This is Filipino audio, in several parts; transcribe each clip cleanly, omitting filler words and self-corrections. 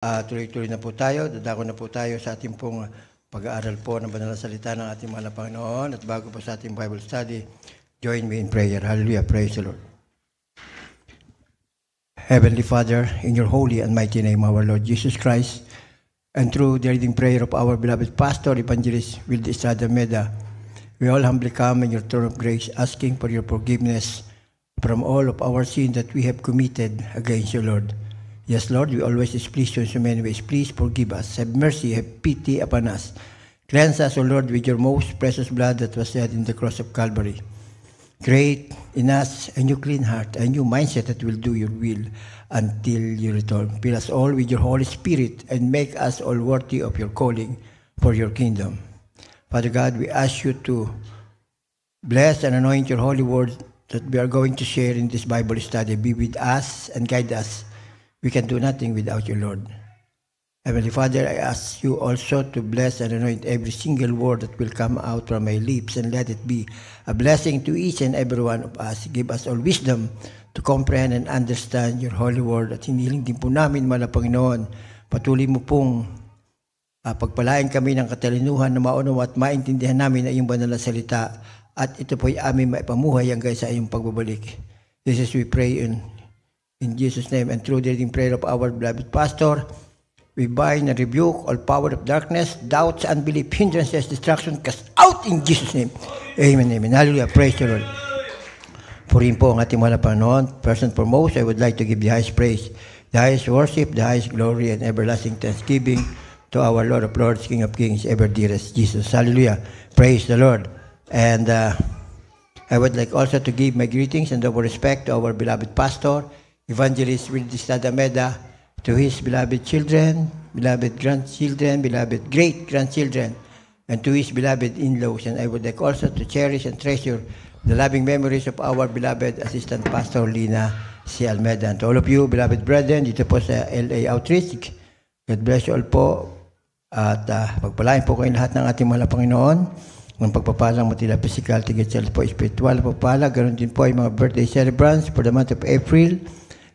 Tuloy-tuloy na po tayo, dadako na po tayo sa ating pong pag-aaral po ng banal na salita ng ating mahal na Panginoon. At bago po sa ating Bible study, join me in prayer. Hallelujah, praise the Lord. Heavenly Father, in your holy and mighty name, our Lord Jesus Christ, and through the reading prayer of our beloved pastor, Evangelist Wilde Estrada Meda, we all humbly come in your throne of grace, asking for your forgiveness from all of our sins that we have committed against you, Lord. Yes, Lord, we always displease you in so many ways. Please forgive us. Have mercy, have pity upon us. Cleanse us, O Lord, with your most precious blood that was shed in the cross of Calvary. Create in us a new clean heart, a new mindset that will do your will until you return. Fill us all with your Holy Spirit and make us all worthy of your calling for your kingdom. Father God, we ask you to bless and anoint your holy word that we are going to share in this Bible study. Be with us and guide us. We can do nothing without you, Lord. Heavenly Father, I ask you also to bless and anoint every single word that will come out from my lips, and let it be a blessing to each and every one of us. Give us all wisdom to comprehend and understand your holy word. At hinihiling din po namin, mahal na Panginoon, patuloy mo pong pagpalain kami ng katalinuhan na maunawa at maintindihan namin ang iyong banal na salita, at ito po'y aming maipamuhay hanggang sa iyong pagbabalik. This is we pray in Jesus' name, and through the reading prayer of our beloved pastor, we bind and rebuke all power of darkness, doubts, unbelief, hindrances, distraction, cast out in Jesus' name. Amen, amen. Hallelujah. Praise the Lord. Purihin po ang ating mahal na Panginoon. First and foremost, I would like to give the highest praise, the highest worship, the highest glory, and everlasting thanksgiving to our Lord of Lords, King of Kings, ever dearest Jesus. Hallelujah. Praise the Lord. And I would like also to give my greetings and our respect to our beloved pastor, Evangelist Wilde Estrada Meda, to his beloved children, beloved grandchildren, beloved great-grandchildren, and to his beloved in-laws. And I would like also to cherish and treasure the loving memories of our beloved Assistant Pastor Lina C. Almeda. And to all of you, beloved brethren, dito po sa LA Outreach, God bless you all po. At pagpalain po kayong lahat ng ating mahal na Panginoon, ng pagpapalang matila physical, tigit po spiritual na pagpapala. Ganon din po ay mga birthday celebrants for the month of April.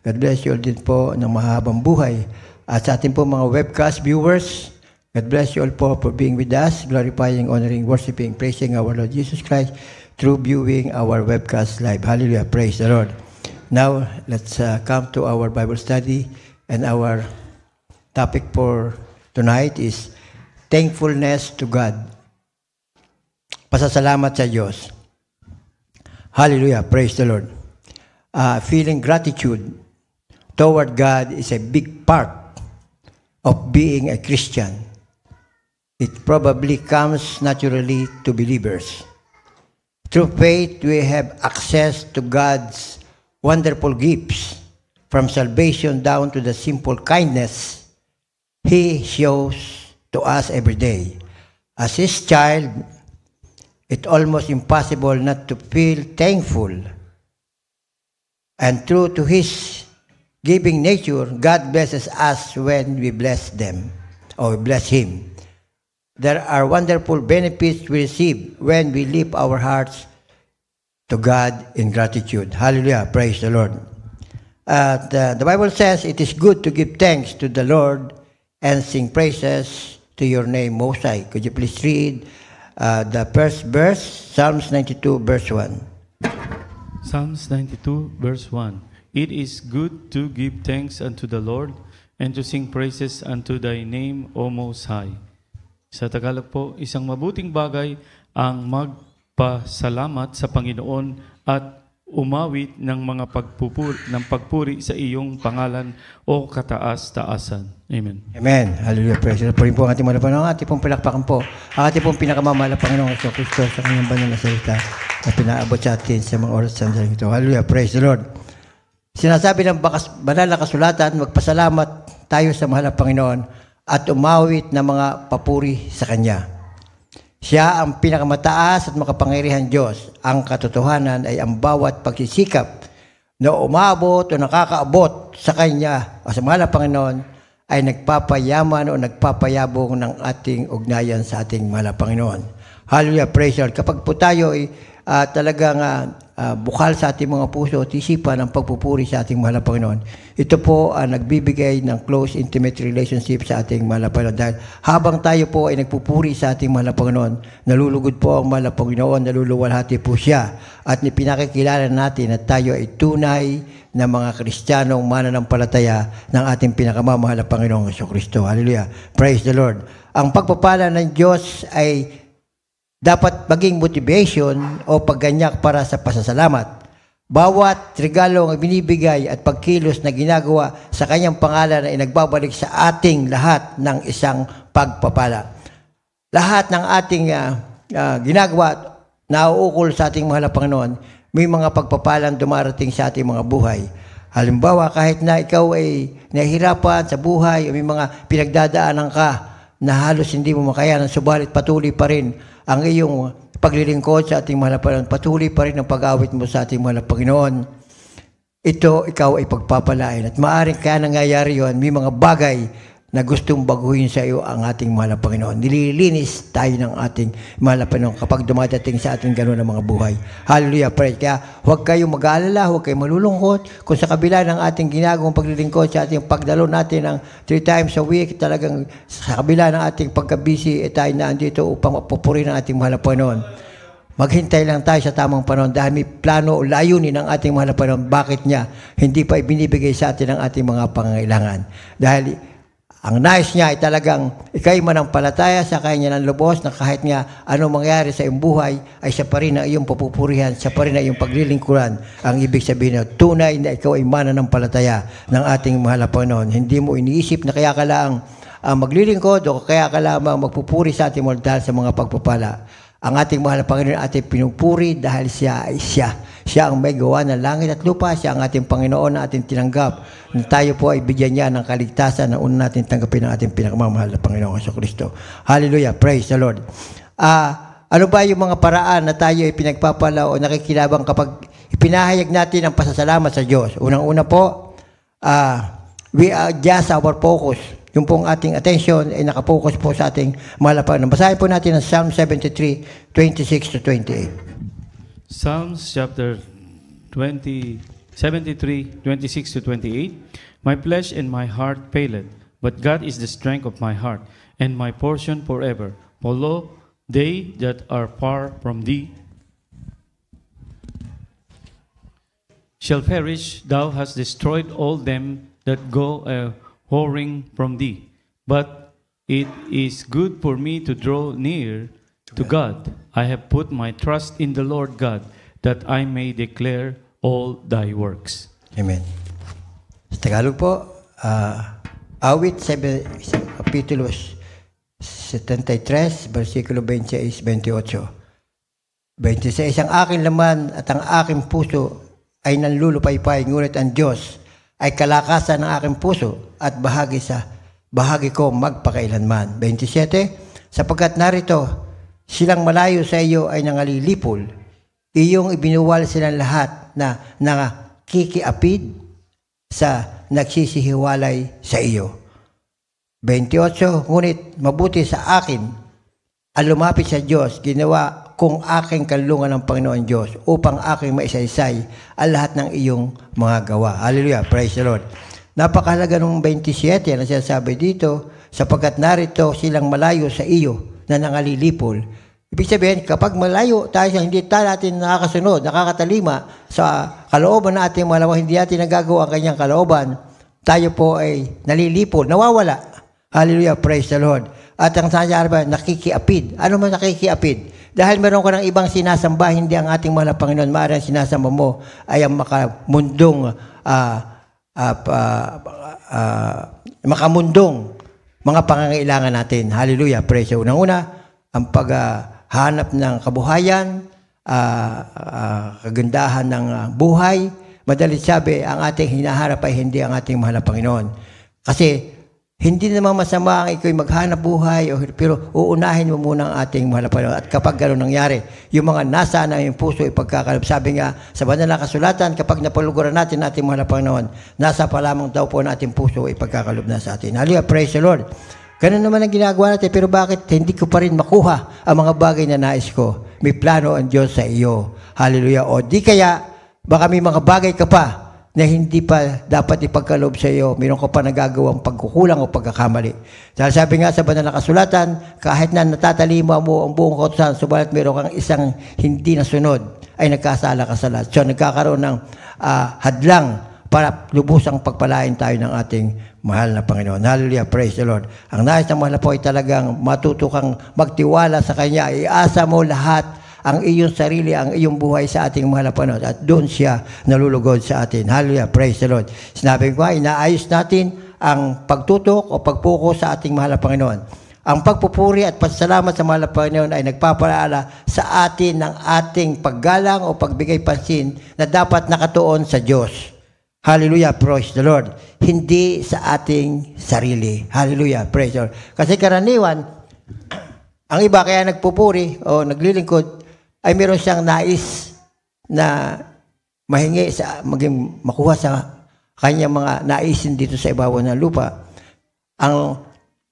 God bless you all din po ng mahabang buhay. At sa ating po mga webcast viewers, God bless you all po for being with us, glorifying, honoring, worshiping, praising our Lord Jesus Christ through viewing our webcast live. Hallelujah. Praise the Lord. Now, let's come to our Bible study. And our topic for tonight is thankfulness to God. Pasasalamat sa Diyos. Hallelujah. Praise the Lord. Feeling gratitude toward God is a big part of being a Christian. It probably comes naturally to believers. Through faith, we have access to God's wonderful gifts, from salvation down to the simple kindness He shows to us every day. As His child, it's almost impossible not to feel thankful. And true to His giving nature, God blesses us when we bless them, or we bless Him. There are wonderful benefits we receive when we lift our hearts to God in gratitude. Hallelujah. Praise the Lord. The Bible says it is good to give thanks to the Lord and sing praises to your name, Most High. Could you please read the first verse, Psalms 92, verse 1. Psalms 92, verse 1. It is good to give thanks unto the Lord and to sing praises unto thy name, O Most High. Sa Tagalog po, isang mabuting bagay ang magpasalamat sa Panginoon at umawit ng mga pagpuri sa iyong pangalan o kataas-taasan. Amen. Amen. Hallelujah. Praise the Lord. Purihin po ang ating mahal na Panginoon. Ating pong palakpakan po ang ating pong pinakamamahal na Panginoon sa Kristo sa kanyang banal na salita na pinaabot sa atin sa mga oras sa sandaling ito. Hallelujah. Praise the Lord. Sinasabi ng banal na kasulatan, magpasalamat tayo sa mahal na Panginoon at umawit ng mga papuri sa Kanya. Siya ang pinakamataas at makapangyarihan Diyos. Ang katotohanan ay ang bawat pagsisikap na umabot o nakakaabot sa Kanya o sa mahal na Panginoon ay nagpapayaman o nagpapayabong ng ating ugnayan sa ating mahal na Panginoon. Hallelujah, praise the Lord. Kapag po tayo ay talagang bukal sa ating mga puso at isipan ang pagpupuri sa ating mahal na Panginoon, ito po ang nagbibigay ng close, intimate relationship sa ating mahal na Panginoon. Dahil habang tayo po ay nagpupuri sa ating mahal na Panginoon, nalulugod po ang mahal na Panginoon, naluluwalhati po siya. At pinakikilala natin at tayo ay tunay na mga Kristiyanong mananampalataya ng ating pinakamamahal na Panginoong Jesucristo. Hallelujah. Praise the Lord. Ang pagpapala ng Diyos ay dapat maging motivation o pagganyak para sa pasasalamat. Bawat regalo ang binibigay at pagkilos na ginagawa sa kanyang pangalan ay nagbabalik sa ating lahat ng isang pagpapala. Lahat ng ating ginagawa na uukol sa ating mahal na Panginoon, may mga pagpapalang dumarating sa ating mga buhay. Halimbawa, kahit na ikaw ay nahihirapan sa buhay o may mga pinagdadaanan ka na halos hindi mo makayanan, subalit patuloy pa rin ang iyong paglilingkod sa ating mahal na Panginoon, patuloy pa rin ang pag-awit mo sa ating mahal na Panginoon. Ito, ikaw ay pagpapalain. At maaaring kaya nangyayari yun, may mga bagay na gustong baguhin sa iyo ang ating mahal na Panginoon. Nililinis tayo ng ating mahal na Panginoon kapag dumadating sa ating gano'n ng mga buhay. Hallelujah, praise. Kaya huwag kayong mag-aalala, huwag kayong malulungkot. Kung sa kabila ng ating ginagawang paglilingkod sa ating pagdalo natin ng 3 times a week, talagang sa kabila ng ating pagkabisi, tayo na andito upang mapupurihin ang ating mahal na Panginoon. Maghintay lang tayo sa tamang panahon dahil may plano o layunin ng ating mahal na Panginoon. Bakit niya hindi pa ibinibigay sa atin ang ating mga pangangailangan? Dahil ang nais niya ay talagang ikay manampalataya sa kanya ng lubos na kahit nga ano mangyari sa iyong buhay ay siya pa rin ang iyong papupurihan, siya pa rin ang iyong paglilingkuran. Ang ibig sabihin na tunay na ikaw ay mananampalataya ng ating mahal na Panginoon. Hindi mo iniisip na kaya ka lang maglilingkod o kaya ka lamang magpupuri sa ating mahal dahil sa mga pagpapala. Ang ating mahal na Panginoon ating pinupuri dahil siya ay siya. Siya ang may gawa ng langit at lupa. Siya ang ating Panginoon na ating tinanggap. Na tayo po ay bigyan niya ng kaligtasan na una natin tanggapin ang ating pinakamamahal na Panginoong Jesucristo. Hallelujah. Praise the Lord. Ano ba yung mga paraan na tayo ay pinagpapala o nakikilabang kapag ipinahayag natin ang pasasalamat sa Diyos? Unang-una po, we adjust our focus. Yung pong ating attention ay nakapokus po sa ating mahal na Panginoon. Basahin po natin ang Psalm 73, 26 to 28. Psalms chapter 73, 26 to 28. My flesh and my heart faileth, but God is the strength of my heart, and my portion forever. For lo, they that are far from thee shall perish. Thou hast destroyed all them that go whoring from thee. But it is good for me to draw near to God. I have put my trust in the Lord God, that I may declare all thy works. Amen. Sa Tagalog po, awit kapitulo 73, versikulo 26-28. 26, ang aking laman at ang aking puso ay nanlulupaypay, ngunit ang Diyos ay kalakasan ng aking puso at bahagi ko magpakailanman. 27, sapagkat narito, silang malayo sa iyo ay nangalilipol. Iyong ibinuwal silang lahat na nakikiapid sa nagsisihiwalay sa iyo. 28, ngunit mabuti sa akin ang lumapit sa Diyos, ginawa kung aking kalungan ng Panginoon Diyos upang aking maisaysay ang lahat ng iyong mga gawa. Hallelujah, praise the Lord. Napakahalaga ng 27 na sinasabi dito, sapagkat narito silang malayo sa iyo na nangalilipol. Ibig sabihin, kapag malayo tayo, hindi tayo natin nakakasunod, nakakatalima sa kalooban na ating malawa, hindi natin nagagawa ang kanyang kalooban, tayo po ay nalilipol, nawawala. Hallelujah, praise the Lord. At ang sinasabi ba, nakikiapid. Ano man nakikiapid? Dahil meron ka ng ibang sinasamba, hindi ang ating mahal na Panginoon, maaaring sinasamba mo ay ang makamundong mga pangangailangan natin. Hallelujah, praise the Lord. Unang-una, ang paghahanap ng kabuhayan, kagandahan ng buhay. Madalit sabi, ang ating hinaharap ay hindi ang ating mahal na Panginoon. Kasi hindi naman masama ang ikaw maghanap buhay, pero uunahin mo muna ang ating mahal na Panginoon. At kapag gano'n nangyari, yung mga nasa na yung puso ipagkakaloob. Sabi nga sa banal na kasulatan, kapag napuluguran natin ating mahal na Panginoon, nasa pa lamang daw po na ating puso ipagkakaloob na sa atin. Hallelujah, praise the Lord. Ganun naman ang ginagawa natin, pero bakit hindi ko pa rin makuha ang mga bagay na nais ko? May plano ang Diyos sa iyo. Hallelujah. O di kaya, baka may mga bagay ka pa na hindi pa dapat ipagkaloob sa iyo. Meron ka pa nagagawang pagkukulang o pagkakamali. Dahil sabi nga sa banal na kasulatan, kahit na natatalima mo ang buong kautusan, subalit meron kang isang hindi nasunod, ay nagkasala ka sa lahat. So nagkakaroon ng hadlang para lubusang pagpalain tayo ng ating mahal na Panginoon. Hallelujah, praise the Lord. Ang nais ng mahal na po ay talagang matuto kang magtiwala sa Kanya. Iasa mo lahat ang iyong sarili, ang iyong buhay sa ating mahal na Panginoon. At doon siya nalulugod sa atin. Hallelujah, praise the Lord. Sinabi ko, inaayos natin ang pagtutok o pagpuko sa ating mahal na Panginoon. Ang pagpupuri at pasalamat sa mahal na Panginoon ay nagpapaalala sa atin ng ating paggalang o pagbigay pansin na dapat nakatuon sa Diyos. Hallelujah, praise the Lord. Hindi sa ating sarili. Hallelujah, praise the Lord. Kasi karaniwan, ang iba kaya nagpupuri o naglilingkod, ay meron siyang nais na mahingi sa maging makuha sa kanyang mga naisin dito sa ibabaw ng lupa. Ang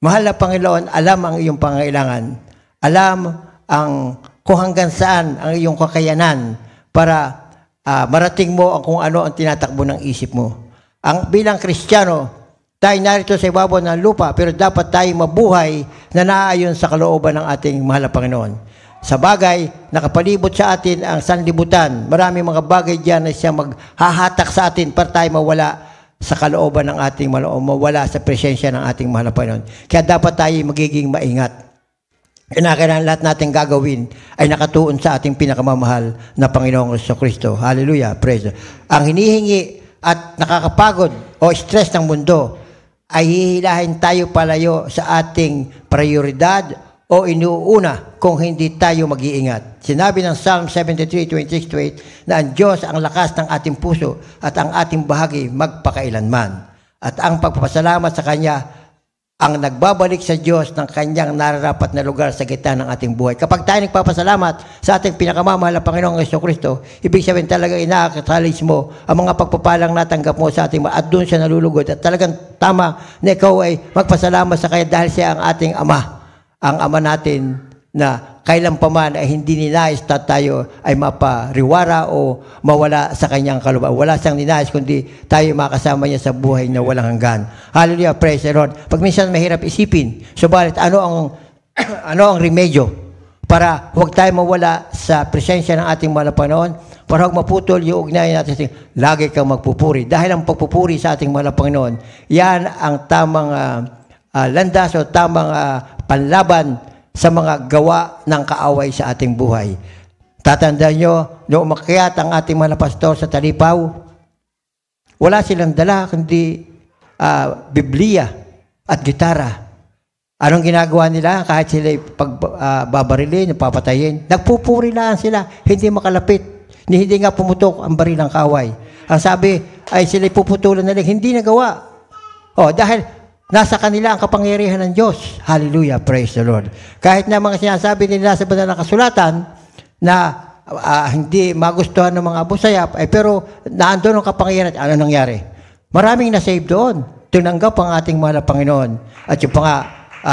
mahal na Panginoon, alam ang iyong pangailangan. Alam ang kung hanggang saan ang iyong kakayanan para marating mo ang kung ano ang tinatakbo ng isip mo. Ang bilang Kristiyano, tayo narito sa ibabaw ng lupa, pero dapat tayo mabuhay na naayon sa kalooban ng ating mahal na Panginoon. Sa bagay, nakapalibot sa atin ang sanlibutan. Maraming mga bagay diyan na siya maghahatak sa atin para tayo mawala sa kalooban ng ating mawala sa presensya ng ating mahal na Panginoon. Kaya dapat tayo magiging maingat. Kailangan lahat natin gagawin ay nakatuon sa ating pinakamamahal na Panginoong Jesucristo. Hallelujah, praise. Ang hinihingi at nakakapagod o stress ng mundo ay hihilahin tayo palayo sa ating prioridad o inuuna kung hindi tayo mag-iingat. Sinabi ng Psalm 73:26-28 na ang Diyos ang lakas ng ating puso at ang ating bahagi magpakailanman. At ang pagpapasalamat sa Kanya ang nagbabalik sa Diyos ng Kanyang nararapat na lugar sa gitna ng ating buhay. Kapag tayo nagpapasalamat sa ating pinakamamahal na Panginoong Jesucristo, ibig sabihin talaga inaakatalis mo ang mga pagpapalang natanggap mo sa ating at doon siya nalulugod. At talagang tama na ikaw ay magpasalamat sa Kanya dahil siya ang ating Ama. Ang Ama natin na kailan pa man ay hindi ninais na tayo ay mapariwara o mawala sa Kanyang kalooban. Wala siyang ninais kundi tayo makasama niya sa buhay na walang hanggan. Hallelujah, praise the Lord. Pag minsan mahirap isipin, subalit ano ang remedyo para huwag tayo mawala sa presensya ng ating mahal na Panginoon, para huwag maputol yung ugnayan natin, lagi kang magpupuri. Dahil ang pagpupuri sa ating mahal na Panginoon, yan ang tamang landas o tamang panlaban sa mga gawa ng kaaway sa ating buhay. Tatandaan nyo, noong umakyat ang ating mga pastor sa Talipaw, wala silang dala kundi Biblia at gitara. Anong ginagawa nila? Kahit sila pagbabarilin, papatayin, nagpupuri lang sila, hindi makalapit, hindi nga pumutok ang baril ng kaaway. Ang sabi ay sila puputulan nila, hindi nagawa. Dahil nasa kanila ang kapangyarihan ng Diyos. Hallelujah, praise the Lord. Kahit na mga sinasabi nila sa banal na kasulatan na hindi magustuhan ng mga abusayap, pero naandun ang kapangyarihan. Ano nangyari? Maraming na-save doon. Tinanggap ang ating mahal na Panginoon. At yung pa nga,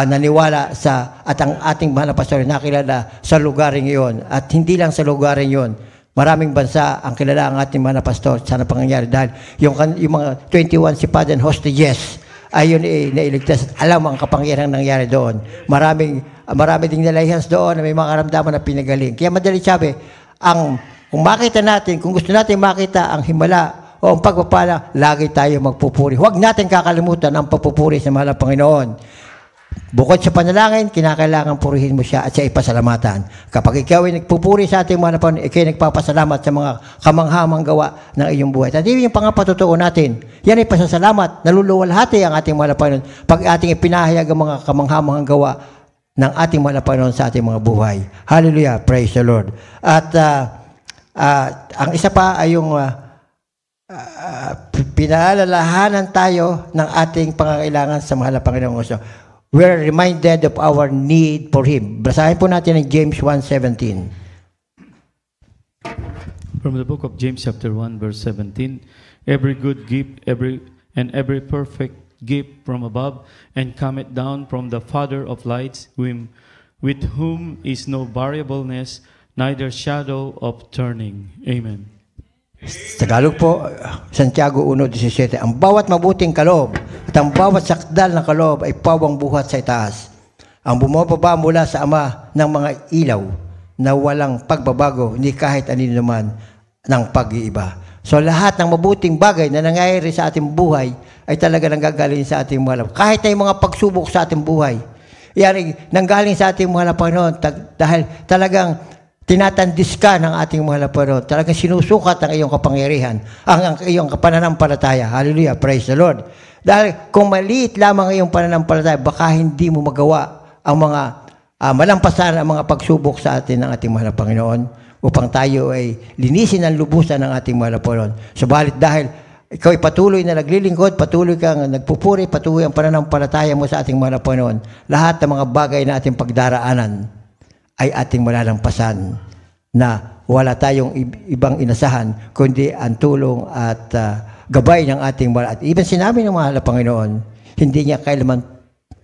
naniwala at ang ating mahal na pastor nakilala sa lugaring iyon. At hindi lang sa lugaring iyon. Maraming bansa ang kilala ang ating mahal na pastor. Sana pangyayari dahil yung mga 21 sipadan hostages, ayun nailigtas. Alam ang kapangyarihan nangyari doon. Marami ding nalayhans doon na may mga karamdaman na pinagaling. Kaya madali sabi, kung makita natin, kung gusto natin makita ang himala o ang pagpapala, lagi tayo magpupuri. Huwag natin kakalimutan ang pagpupuri sa mahal na Panginoon. Bukod sa panalangin, kinakailangan purihin mo siya at siya ipasalamatan. Kapag ikaw ay nagpupuri sa ating mahal na Panginoon, ikaw ay nagpapasalamat sa mga kamanghamang gawa ng iyong buhay. At yung pangapatutuo natin, yan ay pasasalamat. Naluluwalhati ang ating mahal na Panginoon pag ating ipinahayag ang mga kamanghamang gawa ng ating mahal na Panginoon sa ating mga buhay. Hallelujah, praise the Lord. At ang isa pa ay yung pinaalalahanan tayo ng ating pangangailangan sa mahal na Panginoong Diyos. We're reminded of our need for Him. Basahin po natin ang James 1:17. From the book of James chapter 1 verse 17, every good gift, every perfect gift from above, and cometh down from the Father of lights, with whom is no variableness, neither shadow of turning. Amen. Tagalog po, Santiago 1:17. Ang bawat mabuting kaloob at ang bawat sakdal ng kaloob ay pawang buhat sa itaas. Ang bumababa mula sa Ama ng mga ilaw na walang pagbabago ni kahit anino naman ng pag-iiba. So lahat ng mabuting bagay na nangyayari sa ating buhay ay talaga nanggagaling sa ating mga kahit na yung mga pagsubok sa ating buhay. Yan ay nanggaling sa ating mga Panginoon dahil talagang tinatandis ka ng ating mahal na Panginoon. Talagang sinusukat ang iyong kapangyarihan, ang iyong pananampalataya. Hallelujah, praise the Lord. Dahil kung maliit lamang ang iyong pananampalataya, baka hindi mo magawa ang mga malampasan ang mga pagsubok sa atin ng ating mahal na Panginoon upang tayo ay linisin ang lubusan ng ating mahal na Panginoon. Subalit dahil ikaw ay patuloy na naglilingkod, patuloy kang nagpupuri, patuloy ang pananampalataya mo sa ating mahal na Panginoon, lahat ng mga bagay na ating pagdaraanan ay ating malalampasan na wala tayong ibang inasahan kundi ang tulong at gabay ng ating mahal. At even sinabi ng mahal na Panginoon, hindi niya kailanman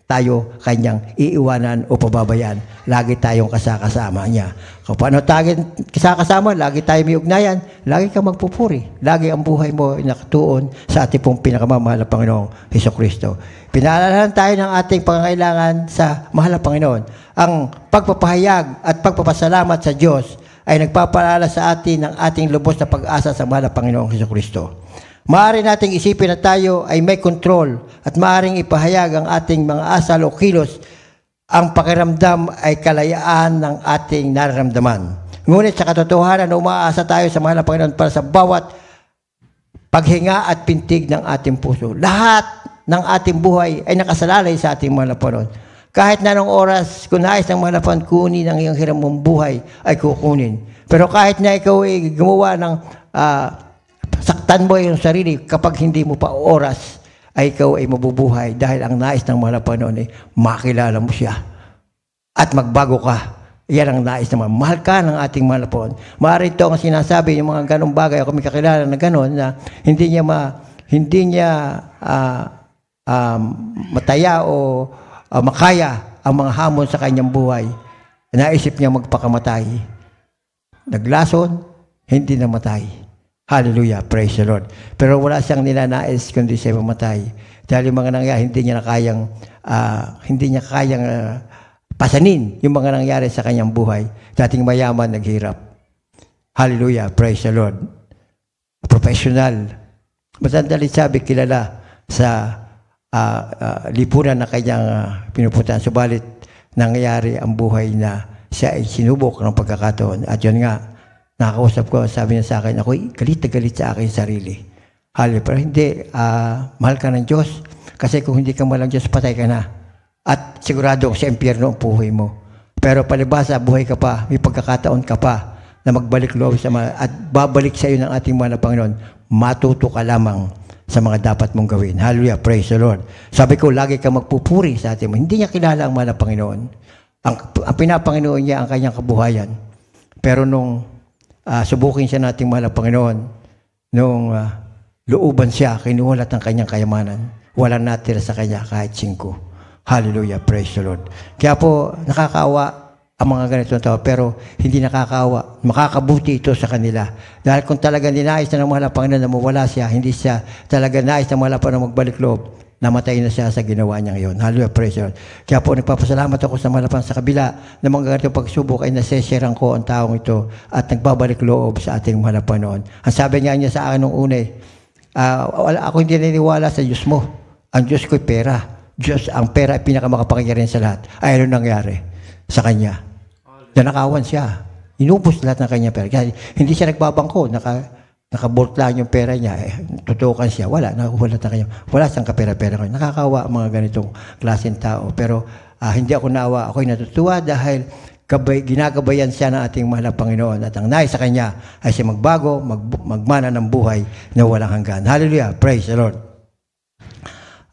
tayo kanyang iiwanan o pababayaan. Lagi tayong kasakasama niya. Kung paano tayo kasakasama, lagi tayo may ugnayan, lagi kang magpupuri. Lagi ang buhay mo nakatuon sa ating pong pinakamamahal na Panginoong Hesukristo. Pinaalalahan tayo ng ating pangangailangan sa mahal na Panginoon. Ang pagpapahayag at pagpapasalamat sa Diyos ay nagpapaalala sa atin ng ating lubos na pag-asa sa mahal na Panginoong Hesukristo. Maaari nating isipin na tayo ay may control at maaaring ipahayag ang ating mga asal o kilos. Ang pakiramdam ay kalayaan ng ating nararamdaman. Ngunit sa katotohanan, umaasa tayo sa mahal na Panginoon para sa bawat paghinga at pintig ng ating puso. Lahat ng ating buhay ay nakasalalay sa ating mahal na Panginoon. Kahit na anong oras, kung nais ng mahal na Panginoon, kunin ang iyong hiram mong buhay, ay kukunin. Pero kahit na ikaw ay gumawa ng saktan mo yung sarili, kapag hindi mo pa oras, ay ikaw ay mabubuhay dahil ang nais ng mahal na Panginoon ay makilala mo siya at magbago ka. Yan ang nais naman. Mahal ka ng ating mahal na Panginoon. Maaari ito ang sinasabi, yung mga ganong bagay, ako may kakilala na ganon, na hindi niya mataya o makaya ang mga hamon sa kanyang buhay. Naisip niya magpakamatay. Naglason, hindi namatay. Hallelujah, praise the Lord. Pero wala siyang nilanais kundi siya mamatay. Dahil yung mga nangyari, hindi niya kayang pasanin yung mga nangyari sa kanyang buhay. Dating mayaman, naghirap. Hallelujah, praise the Lord. Professional. Masandali sabi, kilala sa lipunan na kanyang pinupuntahan. Subalit, nangyari ang buhay na siya ay sinubok ng pagkakataon. At yun nga, nakakausap ko, sabi niya sa akin, ako'y galit na galit sa aking sarili. Hallelujah. Pero hindi, mahal ka ng Diyos. Kasi kung hindi ka mahal ng Diyos, patay ka na. At sigurado sa impyerno ang buhay mo. Pero palibasa, buhay ka pa, may pagkakataon ka pa na magbalik loob sa mga, at babalik sa iyo ng ating mahal na Panginoon. Matuto ka lamang sa mga dapat mong gawin. Hallelujah, praise the Lord. Sabi ko, lagi ka magpupuri sa atin mo. Hindi niya kilala ang mahal na Panginoon. Ang pinapanginoon niya ang kanyang kabuhayan. Pero nung subukin siya nating mahal na Panginoon, nung looban siya, kinulat ng kanyang kayamanan. Walang natira sa kanya kahit 5. Hallelujah, praise the Lord. Kaya po, nakakaawa ang mga ganitong tao, pero hindi nakakaawa. Makakabuti ito sa kanila. Dahil kung talaga ninais na ng mahal na Panginoon na mawala siya, hindi siya talaga nais na mahal na Panginoon magbalik loob, namatay na siya sa ginawa niya ngayon. Hallelujah, praise the Lord. Kaya po, nagpapasalamat ako sa mahal na Panginoon sa kabila ng mga ganitong pagsubok ay nasesharean ko ang taong ito at nagbabalik loob sa ating mahal na Panginoon. Ang sabi niya sa akin nung una, ako hindi naniniwala sa Diyos mo. Ang Diyos ko'y pera. Diyos, ang pera ay pinakamakapangyarihan sa lahat. Ay, ano nangyari sa kanya? Nanakawan siya. Inubos lahat ng kanya pera. Kaya hindi siya nagbabangko. Nakabolt lang yung pera niya. Tutukan siya. Wala. Nakuhulat na kanya. Wala siyang kapera-pera. Nakakawa ang mga ganitong klaseng tao. Pero hindi ako naawa. Ako'y natutuwa dahil ginagabayan siya ng ating mahal na Panginoon. At ang nais sa kanya ay siya magbago, magmana ng buhay na walang hanggan. Hallelujah. Praise the Lord.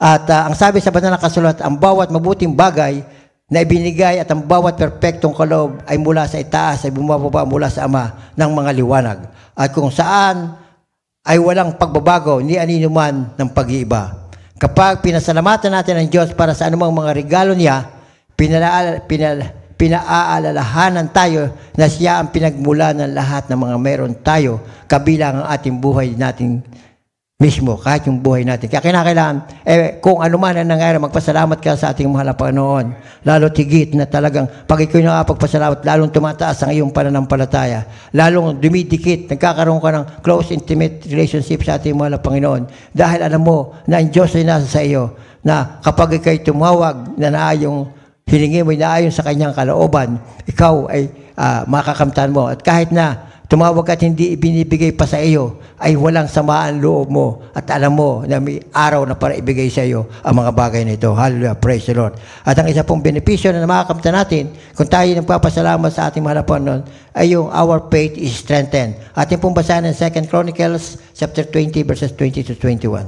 At ang sabi sa banal na kasulatan, ang bawat mabuting bagay na ibinigay at ang bawat perpektong kaloob ay mula sa itaas, ay bumababa mula sa Ama ng mga liwanag. At kung saan ay walang pagbabago ni anino man ng pag-iiba. Kapag pinasalamatan natin ang Diyos para sa anumang mga regalo niya, pinaaalalahanan tayo na siya ang pinagmula ng lahat ng mga meron tayo, kabilang ang ating buhay natin mismo, kahit yung buhay natin. Kaya kinakailangan, kung ano man ang nangyari, magpasalamat ka sa ating mahal na Panginoon. Lalo tigit na talagang, pag ikaw nakapagpasalamat, lalong tumataas ang iyong pananampalataya. Lalong dumidikit, nagkakaroon ka ng close, intimate relationship sa ating mahal na Panginoon. Dahil alam mo na ang Diyos ay nasa sa iyo, na kapag ikaw'y tumawag na naayong hilingi mo, naayon sa kanyang kalooban, ikaw ay makakamtan mo. At kahit na tumawag at hindi ibinibigay pa sa iyo, ay walang samaan loob mo at alam mo na may araw na para ibigay sa iyo ang mga bagay na ito. Hallelujah, praise the Lord. At ang isa pong benepisyo na makakamtan natin kung tayo nagpapasalamat sa ating mahal na Panginoon ay yung our faith is strengthened. Ating pong basahin ng 2 Chronicles chapter 20 verses 20 to 21.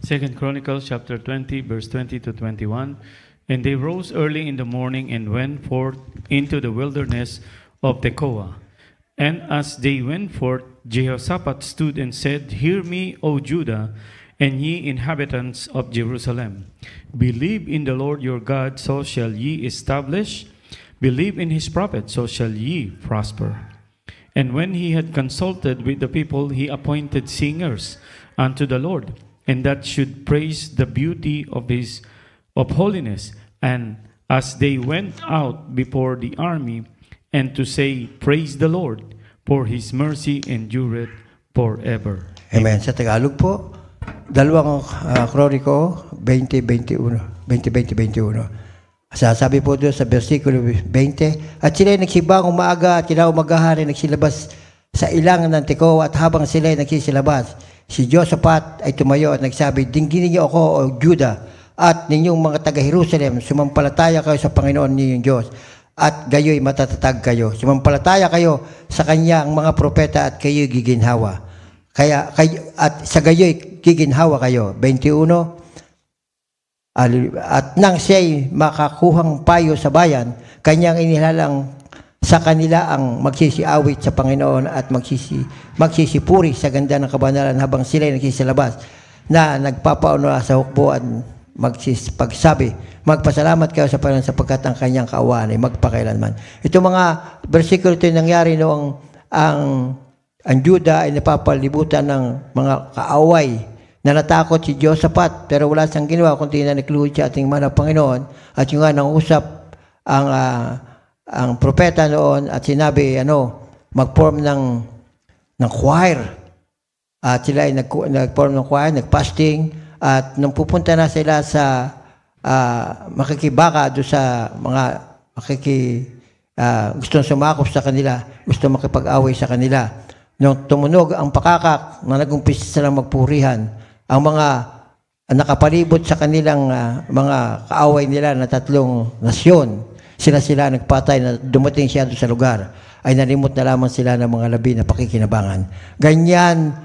2 Chronicles chapter 20, verse 20 to 21. And they rose early in the morning and went forth into the wilderness of Tekoa. And as they went forth, Jehoshaphat stood and said, Hear me, O Judah, and ye inhabitants of Jerusalem. Believe in the Lord your God, so shall ye establish. Believe in his prophet, so shall ye prosper. And when he had consulted with the people, he appointed singers unto the Lord, and that should praise the beauty of holiness. And as they went out before the army, and to say, Praise the Lord, for his mercy endureth forever. Amen. Sa Tagalog po, 2 Chronico 20:21. Sasabi po doon sa versikulo 20, at sila'y nagsibang umaga at kinaumagahan ay nagsilabas sa ilang ng Tekoa, at habang sila'y nagsisilabas, si Jehoshaphat ay tumayo at nagsabi, Dingginin niyo ako, O Judah, at ninyong mga taga-Jerusalem, sumampalataya kayo sa Panginoon ninyong Diyos, at gayo'y matatatag kayo. Sumampalataya kayo sa kanyang mga propeta at kayo'y giginhawa. At sa gayo'y giginhawa kayo. 21, at nang siya'y makakuhang payo sa bayan, kanyang inilalang sa kanila ang magsisiawit sa Panginoon at magsisipuri sa ganda ng kabanalan habang sila'y nagsisilabas na nagpapaunwa sa hukbo at pagsabi, magpasalamat kayo sa Panginoon sapagkat ang kanyang kaawaan ay magpakailanman. Ito mga versikulo ito nangyari noong ang Juda ay napapalibutan ng mga kaaway na natakot si Jehoshaphat, pero wala siyang ginawa kundi na nagluhod siya ating mahal na Panginoon. At yung nga nangusap ang propeta noon at sinabi, mag-form ng choir. At sila ay nag-form ng choir, nag-fasting. At nung pupunta na sila sa makikibaka doon sa mga gustong sumakop sa kanila, gustong makipag-away sa kanila. Nung tumunog ang pakakak na nag-umpisa silang magpurihan, ang mga nakapalibot sa kanilang mga kaaway nila na 3 nasyon, sila nagpatay na dumating siya doon sa lugar, ay nalimot na lamang sila ng mga labi na pakikinabangan. Ganyan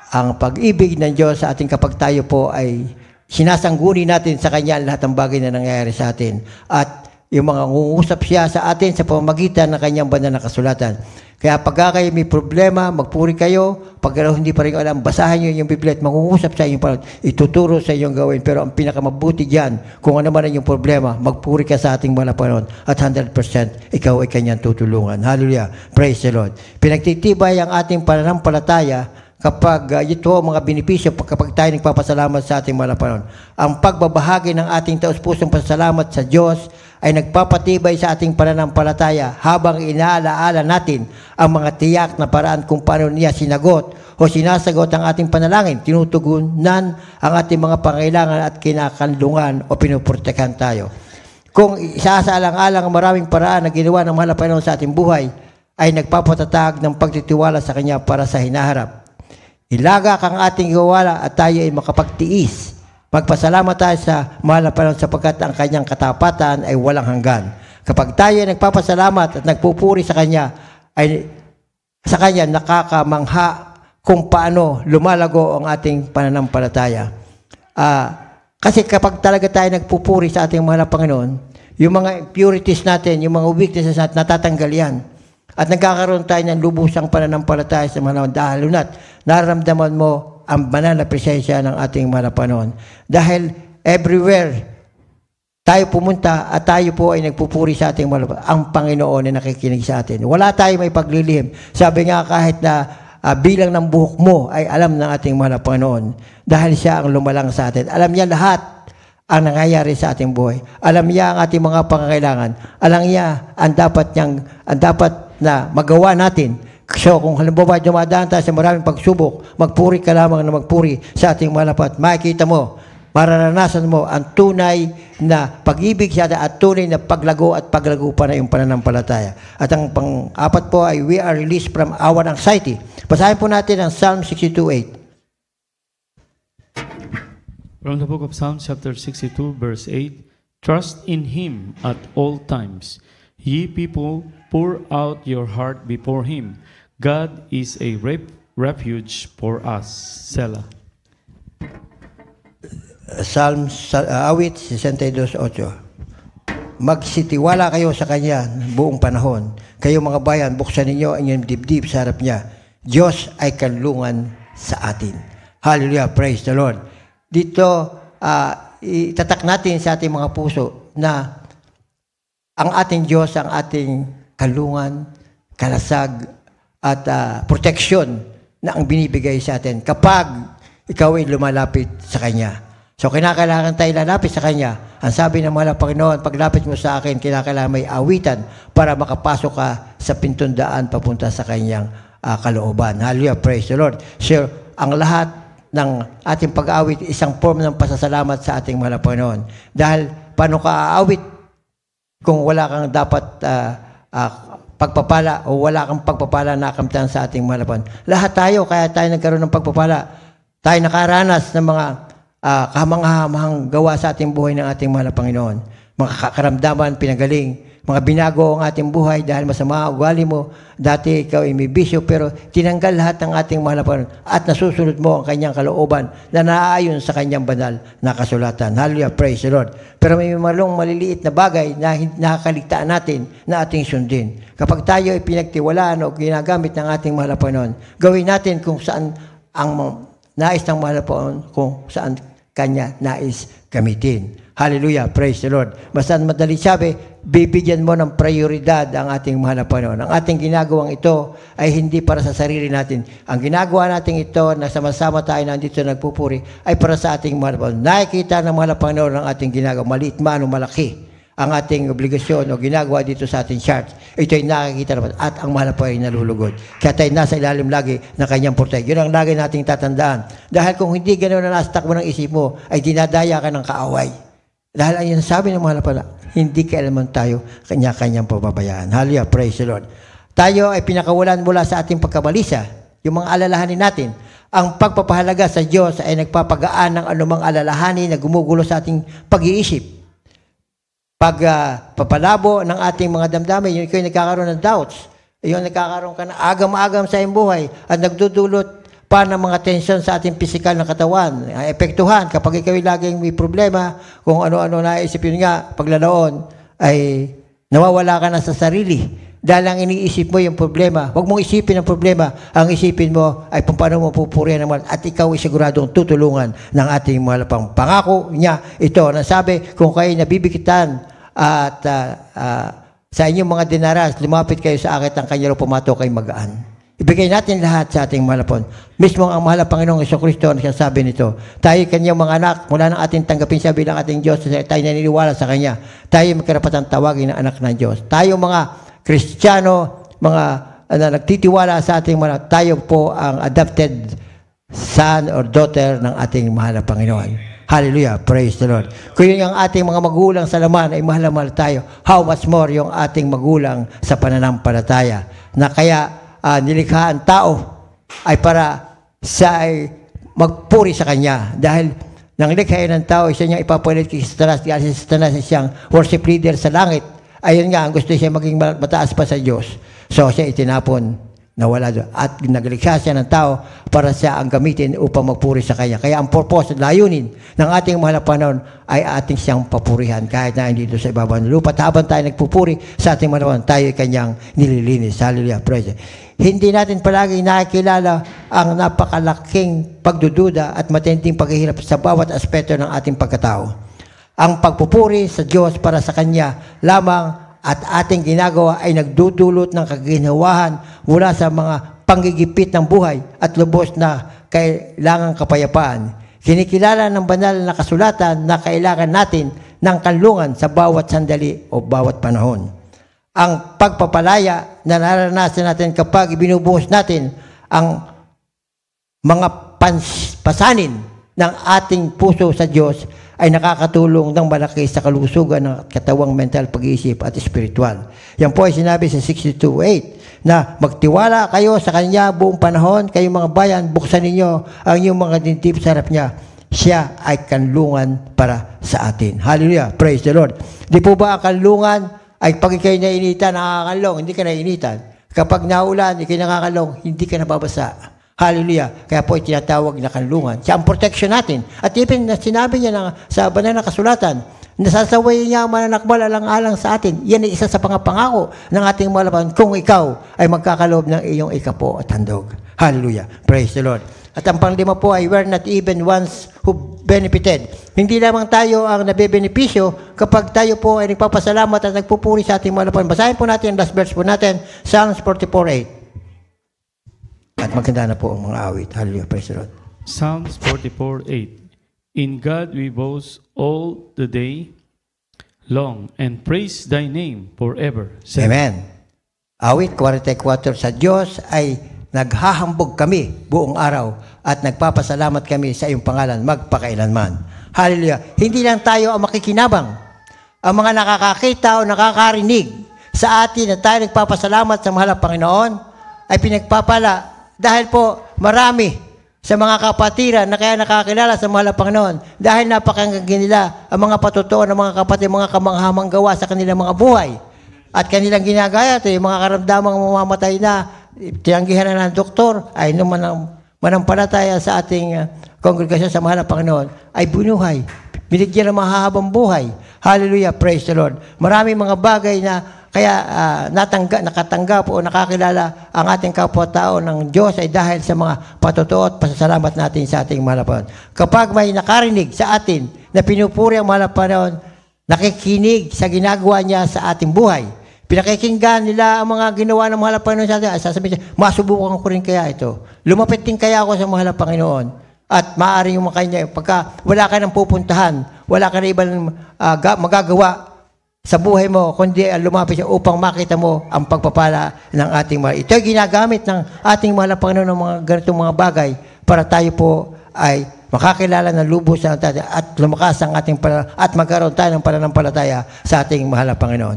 ang pag-ibig ng Diyos sa ating kapag tayo po ay sinasangguni natin sa Kanya lahat ng bagay na nangyayari sa atin. At yung mga ngungusap siya sa atin sa pamamagitan ng Kanyang banal na kasulatan. Kaya pag kayo may problema, magpuri kayo. Pag hindi pa rin alam, basahin nyo yung Biblia at mangungusap sa inyong Panginoon. Ituturo sa inyong gawin. Pero ang pinakamabuti dyan, kung ano man ang yung problema, magpuri ka sa ating mga Panginoon. At 100% ikaw ay Kanyang tutulungan. Hallelujah. Praise the Lord. Pinagtitibay ang ating pananampalataya kapag ito ang mga benepisyo kapag tayo nagpapasalamat sa ating mahal na Panginoon. Ang pagbabahagi ng ating taus-pusong pasalamat sa Diyos ay nagpapatibay sa ating pananampalataya habang inaalaala natin ang mga tiyak na paraan kung paano niya sinagot o sinasagot ang ating panalangin, tinutugunan ang ating mga pangailangan at kinakanlungan o pinuprotektahan tayo. Kung isasaalang-alang ang maraming paraan na ginawa ng mahal na Panginoon sa ating buhay, ay nagpapatatag ng pagtitiwala sa Kanya para sa hinaharap. Ilagak ang ating gawala at tayo ay makapagtiis. Magpasalamat tayo sa mahal na Panginoon sapagkat ang Kanyang katapatan ay walang hanggan. Kapag tayo ay nagpapasalamat at nagpupuri sa Kanya, ay sa Kanya nakakamangha kung paano lumalago ang ating pananampalataya. Kasi kapag talaga tayo nagpupuri sa ating mahal na Panginoon, yung mga impurities natin, yung mga weaknesses natin, natatanggal yan. At nagkakaroon tayo ng lubusang pananampalataya sa mga dahil na't nararamdaman mo ang banal na presensya ng ating mahal na Panginoon. Dahil everywhere tayo pumunta at tayo po ay nagpupuri sa ating mahal na ang Panginoon ay nakikinig sa atin. Wala tayo may paglilihim. Sabi nga kahit na bilang ng buhok mo ay alam ng ating mahal na Panginoon dahil siya ang lumalang sa atin. Alam niya lahat ang nangyayari sa ating buhay. Alam niya ang ating mga pangangailangan. Alam niya ang dapat na magawa natin. So kung halimbawa dumadaan tayo sa maraming pagsubok, magpuri ka lamang na magpuri sa ating mahal na Panginoon. Makikita mo, mararanasan mo ang tunay na pag-ibig sa atin at tunay na paglago at paglago pa na yung pananampalataya. At ang pang-apat po ay we are released from our anxiety. Basahin po natin ang Psalm 62:8. From the book of Psalms, chapter 62, verse 8, trust in Him at all times. Ye people, pour out your heart before Him. God is a refuge for us. Selah. Awit 62:8. Magsitiwala kayo sa Kanya buong panahon. Kayo mga bayan, buksan ninyo ang inyong dibdib sa harap Niya. Diyos ay kanlungan sa atin. Hallelujah, praise the Lord. Dito, itatak natin sa ating mga puso na ang ating Diyos, ang ating kalungan, kalasag, at proteksyon na ang binibigay sa atin kapag ikaw ay lumalapit sa Kanya. So, kinakailangan tayo lalapit sa Kanya. Ang sabi ng mahal na Panginoon, paglapit mo sa akin, kinakailangan may awitan para makapasok ka sa pintundaan papunta sa Kanyang kalooban. Hallelujah, praise the Lord. So, ang lahat ng ating pag-aawit, isang form ng pasasalamat sa ating mahal na Panginoon. Dahil, paano ka aawit kung wala kang dapat pagpapala o wala kang pagpapala na kamtan sa ating mahal na Panginoon. Lahat tayo, kaya tayo nagkaroon ng pagpapala. Tayo nakaranas ng mga kahamang-hamang gawa sa ating buhay ng ating mahal na Panginoon. Mga karamdaman, pinagaling, mga binago ang ating buhay dahil masama ang ugali mo. Dati ikaw ay may bisyo pero tinanggal lahat ng ating mahal na Panginoon at nasusunod mo ang Kanyang kalooban na naaayon sa Kanyang banal na kasulatan. Hallelujah, praise the Lord. Pero may maliliit na bagay na nakakaligtaan natin na ating sundin. Kapag tayo ay pinagtiwalaan o ginagamit ng ating mahal na Panginoon, gawin natin kung saan ang nais ng mahal na Panginoon, kung saan Kanya nais gamitin. Hallelujah, praise the Lord. Basta madali sabi, bibigyan mo ng prioridad ang ating mahal na Panginoon. Ang ating ginagawang ito ay hindi para sa sarili natin. Ang ginagawa natin ito na sama-sama tayo nandito nagpupuri ay para sa ating mahal na Panginoon. Nakikita ng mahal na Panginoon ang ating ginagawa, maliit man o malaki ang ating obligasyon o ginagawa dito sa ating church. Ito ay nakikita naman at ang mahal na Panginoon ay nalulugod. Kaya tayo nasa ilalim lagi ng Kanyang protect. Yun ang lagi nating tatandaan. Dahil kung hindi ganoon na nasa takbo ng isip mo, ay dinadaya ka ng kaaway. Dahil ang sabi ng mahal na Panginoon, hindi kailanman tayo Kanya-Kanyang pababayaan. Hallelujah, praise the Lord. Tayo ay pinakawalan mula sa ating pagkabalisa, yung mga alalahanin natin. Ang pagpapahalaga sa Diyos ay nagpapagaan ng anumang alalahanin na gumugulo sa ating pag-iisip. Papalabo ng ating mga damdamin, yung nagkakaroon ng doubts, yung nagkakaroon ka ng agam-agam sa iyong buhay at nagdudulot pa ng mga tensyon sa ating pisikal na katawan. Epektuhan kapag ikaw laging may problema, kung ano-ano naisip yun nga, paglalaon, ay nawawala ka na sa sarili. Dahil ang iniisip mo yung problema. Huwag mong isipin ang problema. Ang isipin mo ay paano mo pupurihan naman at ikaw ay siguradong tutulungan ng ating mahal na Panginoon. Pangako niya ito na sabi, kung kayo nabibigitan at sa inyong mga dinaras, lumapit kayo sa akin ang Kanya pumatok kay magaan. Ibigay natin lahat sa ating mahal na Panginoon. Mismo ang mahal na Panginoong Jesucristo ang sabi nito, tayo Kanyang mga anak, mula ng ating tanggapin siya bilang ating Diyos, tayo naniniwala sa Kanya. Tayo may karapatang tawagin na anak ng Diyos. Tayo mga Kristiyano, mga nagtitiwala sa ating mga, tayo po ang adopted son or daughter ng ating mahal na Panginoon. Hallelujah, praise the Lord. Kung yung ating mga magulang sa laman ay mahal na mahal tayo, how much more yung ating magulang sa pananampalataya. Na kaya nilikha ang tao ay para sa magpuri sa Kanya. Dahil nang likhain ng tao, siya niyang ipapalit kay Satanas, kasi si Satanas ay siyang worship leader sa langit. Ayun nga, ang gusto siya maging mataas pa sa Diyos. So, siya itinapon nawala doon. At naglikha siya ng tao para siya ang gamitin upang magpuri sa Kanya. Kaya ang purpose at layunin ng ating mahal na Panginoon ay ating siyang papurihan kahit na hindi doon sa ibabaw ng lupa. At habang tayo nagpupuri sa ating mahal na Panginoon, tayo ay Kanyang nililinis. Hallelujah. Praise. Hindi natin palagi nakikilala ang napakalaking pagdududa at matinding paghihirap sa bawat aspeto ng ating pagkatao. Ang pagpupuri sa Diyos para sa Kanya lamang at ating ginagawa ay nagdudulot ng kaginawahan mula sa mga panggigipit ng buhay at lubos na kailangang kapayapaan. Kinikilala ng banal na kasulatan na kailangan natin ng kanlungan sa bawat sandali o bawat panahon. Ang pagpapalaya na naranasan natin kapag ibinubuhos natin ang mga pasanin ng ating puso sa Diyos ay nakakatulong ng malaki sa kalusugan ng katawang mental, pag-iisip at espiritual. Yan po ay sinabi sa 62:8 na magtiwala kayo sa Kanya buong panahon, kayong mga bayan, buksan ninyo ang inyong mga dintib sa harap Niya. Siya ay kanlungan para sa atin. Hallelujah! Praise the Lord! Di po ba ang kanlungan ay pag ikaw'y nainitan, nakakalong, hindi ka nainitan. Kapag naulan, ikaw'y nakakalong, hindi ka nababasa. Hallelujah. Kaya po itinatawag na kanlungan. Siya ang protection natin. At even sinabi niya sa banal na kasulatan, nasasaway niya ang mananakmal alang-alang sa atin. Yan ay isa sa pangako ng ating malaban kung ikaw ay magkakaloob ng iyong ikapo at handog. Hallelujah. Praise the Lord. At ang panglima po ay we're not even ones who benefited. Hindi lamang tayo ang nabebenepisyo kapag tayo po ay nagpapasalamat at nagpupuri sa ating malaban. Basahin po natin ang last verse po natin, Psalms 44:8. At maganda na po ang mga awit. Hallelujah. Praise the Lord. Psalms 44:8. In God we boast all the day long and praise thy name forever. Amen. Awit 44. Sa Diyos ay naghahambog kami buong araw at nagpapasalamat kami sa iyong pangalan magpakailanman. Hallelujah. Hindi lang tayo ang makikinabang. Ang mga nakakakita o nakakarinig sa atin na tayo nagpapasalamat sa mahal na Panginoon ay pinagpapala dahil po marami sa mga kapatiran na kaya nakakilala sa mahal na Panginoon dahil napakinggan nila ang mga patutuo ng mga kapatid, mga kamanghamang gawa sa kanilang mga buhay. At kanilang ginagaya ito, yung mga karamdamang mamamatay na, tinanggihan na ng doktor, ay manampalataya sa ating kongregasyon sa mahal na Panginoon, ay bunuhay. Binigyan ng mahahabang buhay. Hallelujah, praise the Lord. Maraming mga bagay na kaya nakatanggap o nakakilala ang ating kapwa-tao ng Diyos ay dahil sa mga patutuo at pasasalamat natin sa ating mahal na Panginoon. Kapag may nakarinig sa atin na pinupuri ang mahal na Panginoon, nakikinig sa ginagawa niya sa ating buhay. Pinakikinggan nila ang mga ginawa ng mahal na Panginoon sa atin. Sasabihin siya, masubukan ko rin kaya ito. Lumapit din kaya ako sa mahal na Panginoon. At maaaring yung makanya, pagka wala ka nang pupuntahan, wala ka na ibang magagawa sa buhay mo, kundi lumapit siya upang makita mo ang pagpapala ng ating mahal. Ito ay ginagamit ng ating mahal na Panginoon ng mga ganitong mga bagay para tayo po ay makakilala ng lubos ng ating at lumakas ang ating at magkaroon tayo ng pananampalataya sa ating mahal na Panginoon.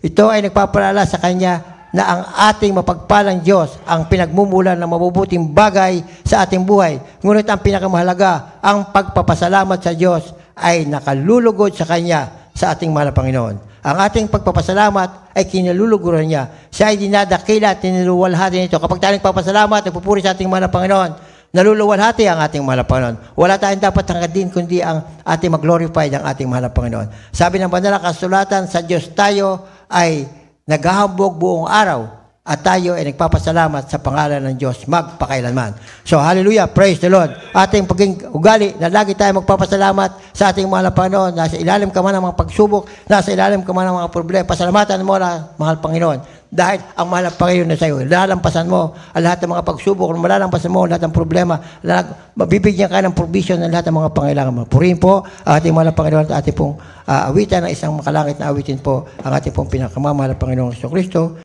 Ito ay nagpapalala sa Kanya na ang ating mapagpalang Diyos ang pinagmumulan ng mabubuting bagay sa ating buhay. Ngunit ang pinakamahalaga, ang pagpapasalamat sa Diyos ay nakalulugod sa Kanya sa ating mahal na Panginoon. Ang ating pagpapasalamat ay kinaluluguran niya. Siya ay dinadakila at tinuluwalhati nito. Kapag tayo nagpapasalamat, nagpupuri sa ating mahal na Panginoon, naluluwalhati ang ating mahal na Panginoon. Wala tayong dapat hanggadin kundi ang ating mag-glorify ng ating mahal na Panginoon. Sabi ng banal na kasulatan, sa Diyos tayo ay naghahambog buong araw at tayo ay nagpapasalamat sa pangalan ng Diyos magpakailanman. So, hallelujah, praise the Lord. Ating paging ugali na lagi tayo magpapasalamat sa ating mahal na Panginoon. Nasa ilalim ka man ng mga pagsubok, nasa ilalim ka man ng mga problema. Pasalamatan mo na, mahal Panginoon. Dahil ang mahal na Panginoon na sa iyo, lalampasan mo ang lahat ng mga pagsubok, malalampasan mo lahat ng problema, mabibigyan ka ng provision ng lahat ng mga pangailangan mo. Purihin po ang ating mahal na Panginoon at ating pong awitan ng isang makalangit na awitin po ang ating pong pinakamamahal na Panginoong Kristo.